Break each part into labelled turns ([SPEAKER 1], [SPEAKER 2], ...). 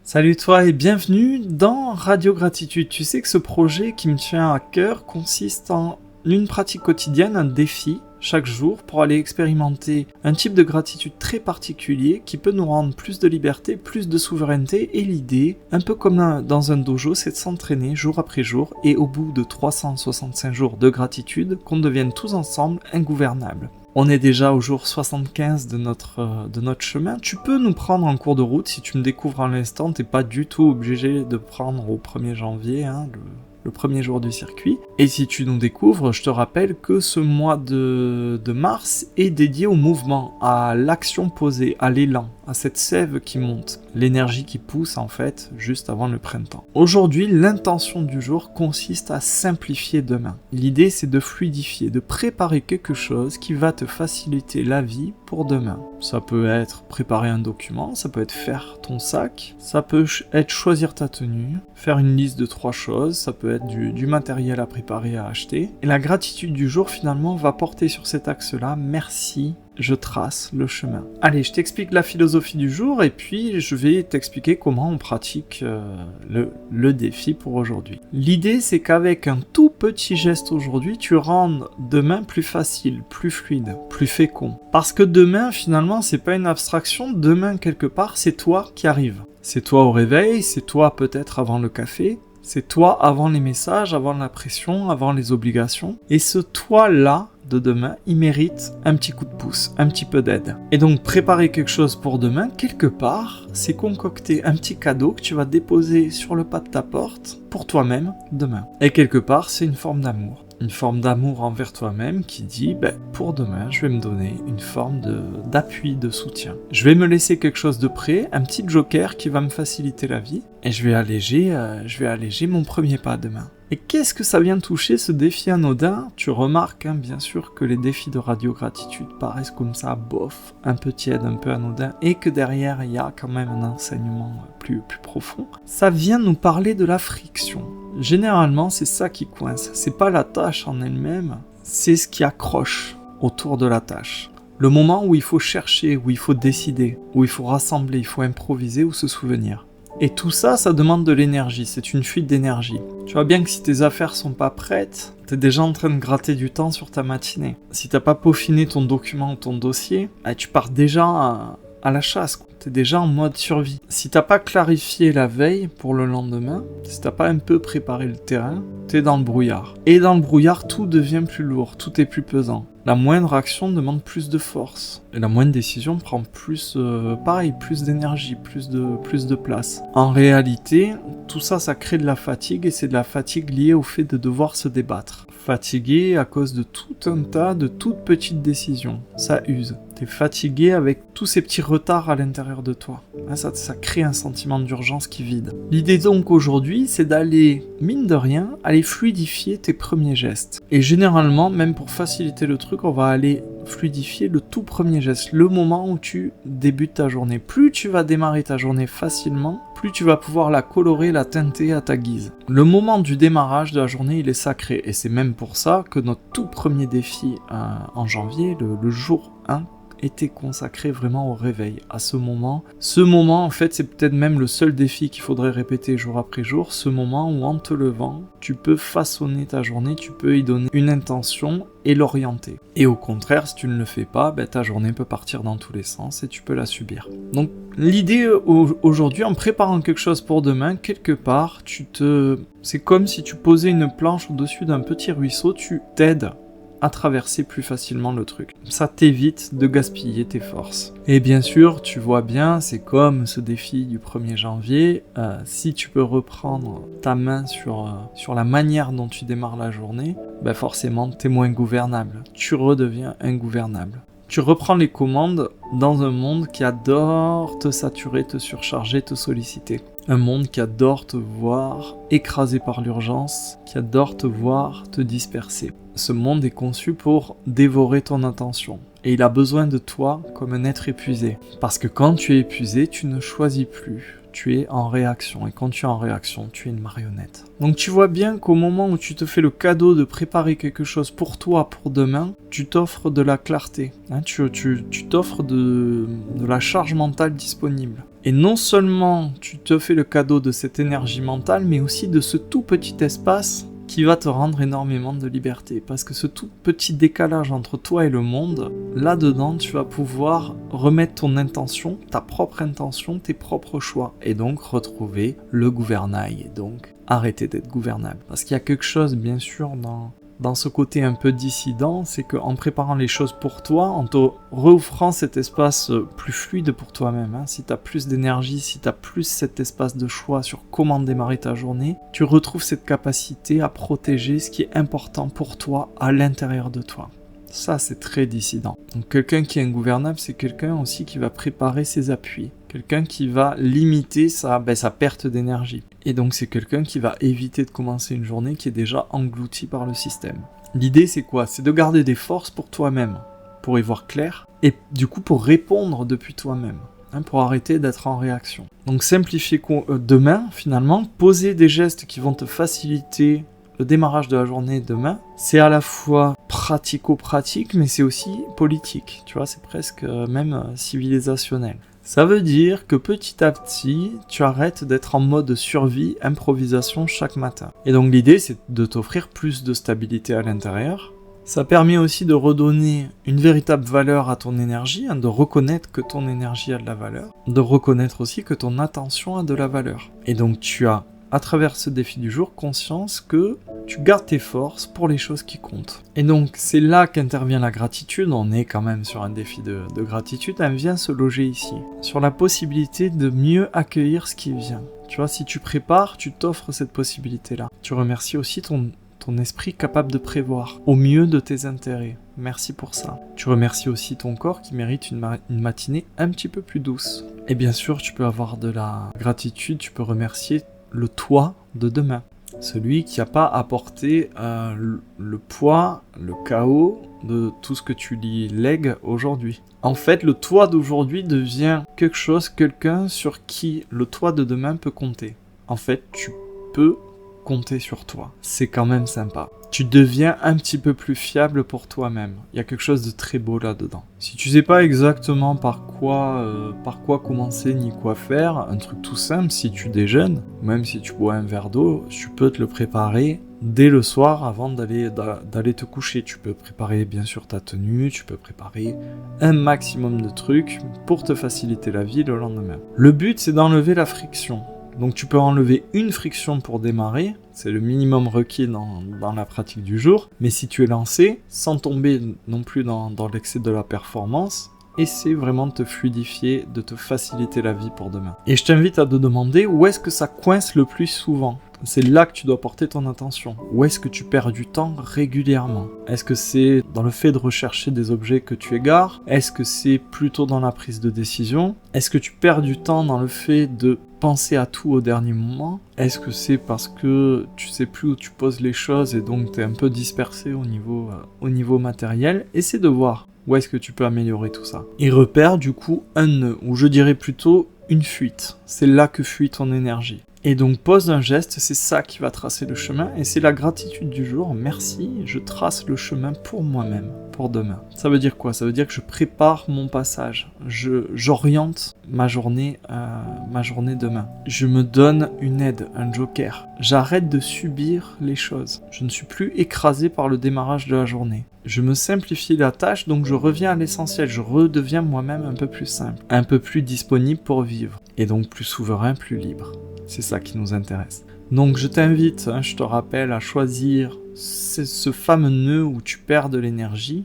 [SPEAKER 1] Salut toi et bienvenue dans Radio Gratitude. Tu sais que ce projet qui me tient à cœur consiste en une pratique quotidienne, un défi chaque jour pour aller expérimenter un type de gratitude très particulier qui peut nous rendre plus de liberté, plus de souveraineté. Et l'idée, un peu comme dans un dojo, c'est de s'entraîner jour après jour et au bout de 365 jours de gratitude, qu'on devienne tous ensemble ingouvernables. On est déjà au jour 75 de notre chemin. Tu peux nous prendre en cours de route si tu me découvres à l'instant. T'es pas du tout obligé de prendre au 1er janvier, le premier jour du circuit. Et si tu nous découvres, je te rappelle que ce mois de mars est dédié au mouvement, à l'action posée, à l'élan, à cette sève qui monte, l'énergie qui pousse en fait juste avant le printemps. Aujourd'hui, l'intention du jour consiste à simplifier demain. L'idée c'est de fluidifier, de préparer quelque chose qui va te faciliter la vie pour demain. Ça peut être préparer un document, ça peut être faire ton sac, ça peut être choisir ta tenue, faire une liste de 3 choses, ça peut être du matériel à préparer, à acheter. Et la gratitude du jour finalement va porter sur cet axe-là. Merci, je trace le chemin. Allez, je t'explique la philosophie du jour et puis je vais t'expliquer comment on pratique le défi pour aujourd'hui. L'idée, c'est qu'avec un tout petit geste aujourd'hui, tu rendes demain plus facile, plus fluide, plus fécond. Parce que demain, finalement, c'est pas une abstraction. Demain, quelque part, c'est toi qui arrives. C'est toi au réveil, c'est toi peut-être avant le café, c'est toi avant les messages, avant la pression, avant les obligations. Et ce toi-là de demain, il mérite un petit coup de pouce, un petit peu d'aide. Et donc préparer quelque chose pour demain, quelque part, c'est concocter un petit cadeau que tu vas déposer sur le pas de ta porte pour toi-même demain. Et quelque part, c'est une forme d'amour. Une forme d'amour envers toi-même qui dit, pour demain, je vais me donner une forme d'appui, de soutien. Je vais me laisser quelque chose de prêt, un petit joker qui va me faciliter la vie, et je vais alléger mon premier pas demain. Et qu'est-ce que ça vient toucher, ce défi anodin ? Tu remarques, bien sûr, que les défis de Radio Gratitude paraissent comme ça, bof, un peu tiède, un peu anodin, et que derrière, il y a quand même un enseignement plus profond. Ça vient nous parler de la friction. Généralement, c'est ça qui coince. C'est pas la tâche en elle-même, c'est ce qui accroche autour de la tâche. Le moment où il faut chercher, où il faut décider, où il faut rassembler, il faut improviser ou se souvenir. Et tout ça, ça demande de l'énergie, c'est une fuite d'énergie. Tu vois bien que si tes affaires sont pas prêtes, t'es déjà en train de gratter du temps sur ta matinée. Si t'as pas peaufiné ton document ou ton dossier, tu pars déjà à la chasse, quoi. T'es déjà en mode survie. Si t'as pas clarifié la veille pour le lendemain, si t'as pas un peu préparé le terrain, t'es dans le brouillard. Et dans le brouillard, tout devient plus lourd, tout est plus pesant. La moindre action demande plus de force. Et la moindre décision prend plus d'énergie, plus de place. En réalité, tout ça, ça crée de la fatigue et c'est de la fatigue liée au fait de devoir se débattre. Fatigué à cause de tout un tas de toutes petites décisions. Ça use. T'es fatigué avec tous ces petits retards à l'intérieur de toi. Ça crée un sentiment d'urgence qui vide. L'idée donc aujourd'hui, c'est d'aller, mine de rien, aller fluidifier tes premiers gestes. Et généralement, même pour faciliter le truc, on va aller fluidifier le tout premier geste, le moment où tu débutes ta journée. Plus tu vas démarrer ta journée facilement, plus tu vas pouvoir la colorer, la teinter à ta guise. Le moment du démarrage de la journée, il est sacré. Et c'est même pour ça que notre tout premier défi en janvier, le jour 1, était consacré vraiment au réveil, à ce moment. Ce moment, en fait, c'est peut-être même le seul défi qu'il faudrait répéter jour après jour, ce moment où en te levant, tu peux façonner ta journée, tu peux y donner une intention et l'orienter. Et au contraire, si tu ne le fais pas, ta journée peut partir dans tous les sens et tu peux la subir. Donc l'idée aujourd'hui, en préparant quelque chose pour demain, quelque part, c'est comme si tu posais une planche au-dessus d'un petit ruisseau, tu t'aides à traverser plus facilement le truc. Ça t'évite de gaspiller tes forces. Et bien sûr, tu vois bien, c'est comme ce défi du 1er janvier, si tu peux reprendre ta main sur la manière dont tu démarres la journée, forcément t'es moins gouvernable. Tu redeviens ingouvernable. Tu reprends les commandes dans un monde qui adore te saturer, te surcharger, te solliciter. Un monde qui adore te voir écrasé par l'urgence, qui adore te voir te disperser. Ce monde est conçu pour dévorer ton attention. Et il a besoin de toi comme un être épuisé. Parce que quand tu es épuisé, tu ne choisis plus. Tu es en réaction. Et quand tu es en réaction, tu es une marionnette. Donc tu vois bien qu'au moment où tu te fais le cadeau de préparer quelque chose pour toi, pour demain, tu t'offres de la clarté. Tu t'offres de la charge mentale disponible. Et non seulement tu te fais le cadeau de cette énergie mentale, mais aussi de ce tout petit espace qui va te rendre énormément de liberté. Parce que ce tout petit décalage entre toi et le monde, là-dedans, tu vas pouvoir remettre ton intention, ta propre intention, tes propres choix. Et donc retrouver le gouvernail. Et donc arrêter d'être gouvernable. Parce qu'il y a quelque chose, bien sûr, dans ce côté un peu dissident, c'est qu'en préparant les choses pour toi, en te réoffrant cet espace plus fluide pour toi-même, si tu as plus d'énergie, si tu as plus cet espace de choix sur comment démarrer ta journée, tu retrouves cette capacité à protéger ce qui est important pour toi à l'intérieur de toi. Ça, c'est très dissident. Donc quelqu'un qui est ingouvernable, c'est quelqu'un aussi qui va préparer ses appuis. Quelqu'un qui va limiter sa perte d'énergie. Et donc c'est quelqu'un qui va éviter de commencer une journée qui est déjà engloutie par le système. L'idée c'est quoi ? C'est de garder des forces pour toi-même, pour y voir clair, et du coup pour répondre depuis toi-même, pour arrêter d'être en réaction. Donc simplifier demain, finalement, poser des gestes qui vont te faciliter le démarrage de la journée demain, c'est à la fois pratico-pratique, mais c'est aussi politique, tu vois, c'est presque même civilisationnel. Ça veut dire que petit à petit, tu arrêtes d'être en mode survie, improvisation chaque matin. Et donc l'idée, c'est de t'offrir plus de stabilité à l'intérieur. Ça permet aussi de redonner une véritable valeur à ton énergie, de reconnaître que ton énergie a de la valeur, de reconnaître aussi que ton attention a de la valeur. Et donc tu as, à travers ce défi du jour, conscience que tu gardes tes forces pour les choses qui comptent. Et donc, c'est là qu'intervient la gratitude. On est quand même sur un défi de gratitude. Elle vient se loger ici, sur la possibilité de mieux accueillir ce qui vient. Tu vois, si tu prépares, tu t'offres cette possibilité-là. Tu remercies aussi ton esprit capable de prévoir au mieux de tes intérêts. Merci pour ça. Tu remercies aussi ton corps qui mérite une matinée un petit peu plus douce. Et bien sûr, tu peux avoir de la gratitude, tu peux remercier le toi de demain. Celui qui n'a pas apporté le poids, le chaos de tout ce que tu lui lègues aujourd'hui. En fait, le toi d'aujourd'hui devient quelqu'un sur qui le toi de demain peut compter. En fait, tu peux compter sur toi. C'est quand même sympa. Tu deviens un petit peu plus fiable pour toi-même. Il y a quelque chose de très beau là-dedans. Si tu sais pas exactement par quoi commencer ni quoi faire, un truc tout simple, si tu déjeunes, même si tu bois un verre d'eau, tu peux te le préparer dès le soir avant d'aller te coucher. Tu peux préparer bien sûr ta tenue, tu peux préparer un maximum de trucs pour te faciliter la vie le lendemain. Le but, c'est d'enlever la friction. Donc tu peux enlever une friction pour démarrer, c'est le minimum requis dans la pratique du jour, mais si tu es lancé, sans tomber non plus dans l'excès de la performance, essaie vraiment de te fluidifier, de te faciliter la vie pour demain. Et je t'invite à te demander où est-ce que ça coince le plus souvent. C'est là que tu dois porter ton attention. Où est-ce que tu perds du temps régulièrement ? Est-ce que c'est dans le fait de rechercher des objets que tu égares ? Est-ce que c'est plutôt dans la prise de décision ? Est-ce que tu perds du temps dans le fait de penser à tout au dernier moment ? Est-ce que c'est parce que tu sais plus où tu poses les choses et donc tu es un peu dispersé au niveau matériel ? Essaie de voir où est-ce que tu peux améliorer tout ça. Et repère du coup un nœud, ou je dirais plutôt une fuite. C'est là que fuit ton énergie. Et donc pose un geste, c'est ça qui va tracer le chemin, et c'est la gratitude du jour. Merci, je trace le chemin pour moi-même, pour demain. Ça veut dire quoi ? Ça veut dire que je prépare mon passage, j'oriente ma journée demain. Je me donne une aide, un joker. J'arrête de subir les choses. Je ne suis plus écrasé par le démarrage de la journée. Je me simplifie la tâche, donc je reviens à l'essentiel. Je redeviens moi-même un peu plus simple, un peu plus disponible pour vivre, et donc plus souverain, plus libre. C'est ça qui nous intéresse. Donc je t'invite, je te rappelle, à choisir ce fameux nœud où tu perds de l'énergie,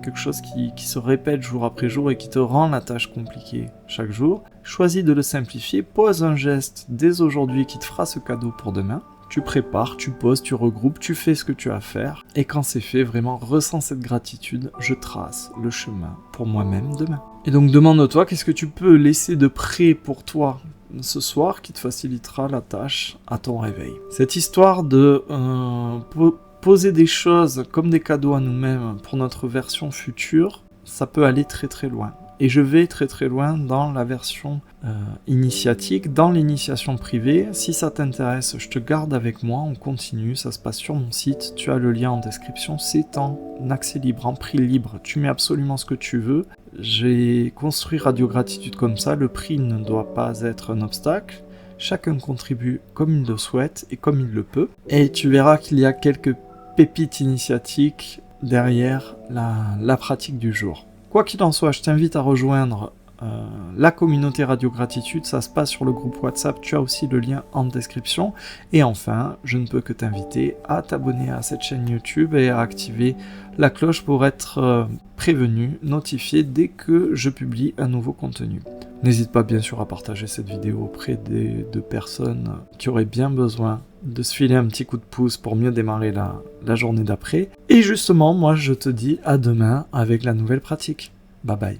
[SPEAKER 1] quelque chose qui se répète jour après jour et qui te rend la tâche compliquée chaque jour. Choisis de le simplifier, pose un geste dès aujourd'hui qui te fera ce cadeau pour demain. Tu prépares, tu poses, tu regroupes, tu fais ce que tu as à faire. Et quand c'est fait, vraiment, ressens cette gratitude. Je trace le chemin pour moi-même demain. Et donc demande-toi, qu'est-ce que tu peux laisser de près pour toi ce soir qui te facilitera la tâche à ton réveil. Cette histoire de poser des choses comme des cadeaux à nous-mêmes pour notre version future, ça peut aller très très loin. Et je vais très très loin dans la version initiatique, dans l'initiation privée. Si ça t'intéresse, je te garde avec moi, on continue, ça se passe sur mon site, tu as le lien en description, c'est en accès libre, en prix libre, tu mets absolument ce que tu veux. J'ai construit Radio Gratitude comme ça, le prix ne doit pas être un obstacle. Chacun contribue comme il le souhaite et comme il le peut. Et tu verras qu'il y a quelques pépites initiatiques derrière la pratique du jour. Quoi qu'il en soit, je t'invite à rejoindre la communauté Radio Gratitude, ça se passe sur le groupe WhatsApp, tu as aussi le lien en description. Et enfin, je ne peux que t'inviter à t'abonner à cette chaîne YouTube et à activer la cloche pour être prévenu, notifié dès que je publie un nouveau contenu. N'hésite pas bien sûr à partager cette vidéo auprès de personnes qui auraient bien besoin de se filer un petit coup de pouce pour mieux démarrer la journée d'après. Et justement, moi je te dis à demain avec la nouvelle pratique. Bye bye.